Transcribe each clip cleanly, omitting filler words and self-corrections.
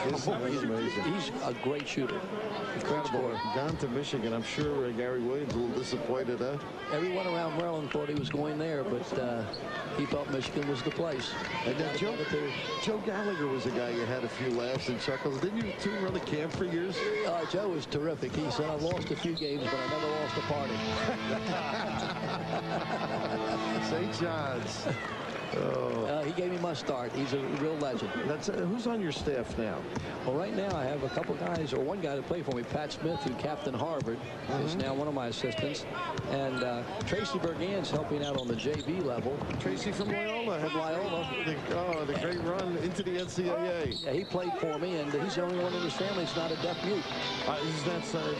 He's amazing. He's a great shooter. Incredible. Gone to Michigan. I'm sure Gary Williams a little disappointed, huh? Everyone around Maryland thought he was going there, but he thought Michigan was the place. And then Joe Gallagher was a guy you had a few laughs and chuckles. Didn't you two run the camp for years? Joe was terrific. He said, I've lost a few games, but I never lost a party. St. John's. He gave me my start. He's a real legend. That's who's on your staff now? Well, right now I have a couple guys, or one guy that played for me, Pat Smith, who captained Harvard, is now one of my assistants, and Tracy Bergan's helping out on the JV level. Tracy from Loyola. From Loyola. The great run into the NCAA. Yeah, he played for me, and he's the only one in his family that's not a deaf mute.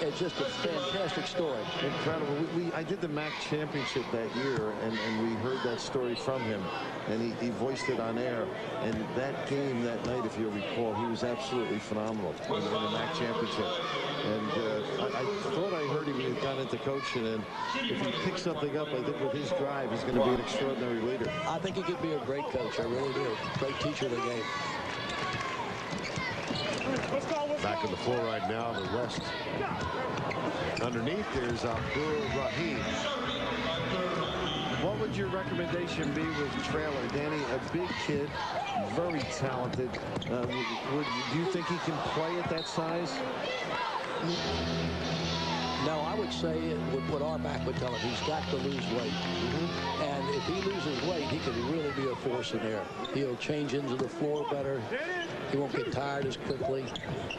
It's just a fantastic story. Incredible. I did the MAC championship that year, and we heard that story from him, and he voiced it on air. And that game that night, if you'll recall, he was absolutely phenomenal in the MAC championship. And I thought I heard him when he got into coaching, and if he picks something up, I think with his drive, he's going to be an extraordinary leader. I think he could be a great coach. I really do. Great teacher of the game. Back on the floor right now, the West. Underneath, there's Abdul Rahim. What would your recommendation be with Traylor? Danny, a big kid, very talented. Do you think he can play at that size? No, I would say what our back would tell him. He's got to lose weight. And if he loses weight, he could really be a force in there. He'll change into the floor better. He won't get tired as quickly.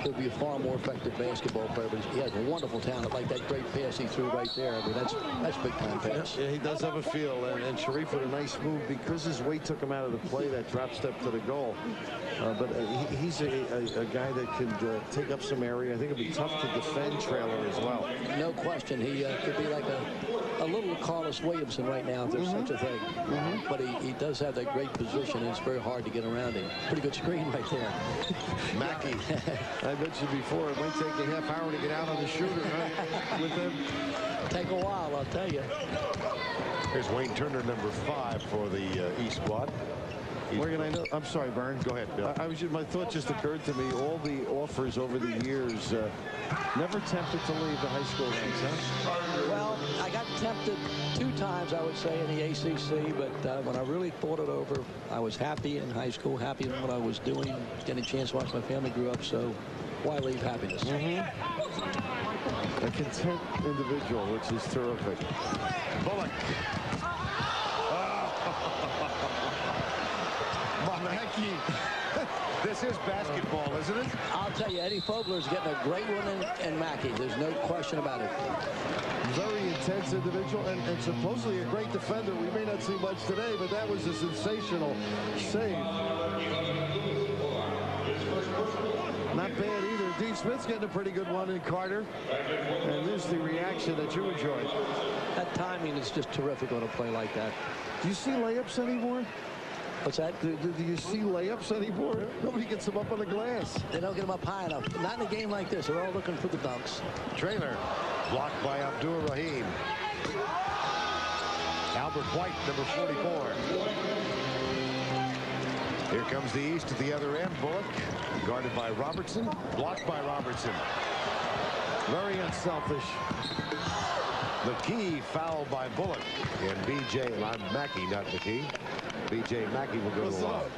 He'll be a far more effective basketball player. But he has a wonderful talent, like that great pass he threw right there. I mean, that's big-time pass. Yeah, he does have a feel. And Sharif with a nice move because his weight took him out of the play, that drop step to the goal. But he's a guy that could take up some area. I think it'll be tough to defend Traylor as well. No question. He could be like a little Carlos Williamson right now, if there's such a thing. But he does have that great position, and it's very hard to get around him. Pretty good screen right there. Mackey. I mentioned before, it might take a half hour to get out on the shooter, right? With him. Take a while, I'll tell you. Here's Wayne Turner, number 5 for the East squad. Where can I know? I'm sorry, Vern. Go ahead, Bill. My thought just occurred to me. All the offers over the years, never tempted to leave the high school ranks, huh? Well, I got tempted 2 times, I would say, in the ACC, but when I really thought it over, I was happy in high school, happy in what I was doing, getting a chance to watch my family grow up, so why leave happiness? A content individual, which is terrific. Bullock. Mackey. This is basketball, isn't it? I'll tell you, Eddie Fogler's getting a great one in Mackey. There's no question about it. Very intense individual and supposedly a great defender. We may not see much today, but that was a sensational save. Not bad either. Dean Smith's getting a pretty good one in Carter. And there's the reaction that you enjoyed. That timing is just terrific on a play like that. Do you see layups anymore? What's that? Do you see layups anymore? Nobody gets them up on the glass. They don't get them up high enough. Not in a game like this. They're all looking for the dunks. Traylor blocked by Abdul Rahim. Albert White, number 44. Here comes the East at the other end. Bullock guarded by Robertson. Blocked by Robertson. Very unselfish. McKee fouled by Bullock. And B.J. Mackey, not McKee. B.J. Mackey will go to the line.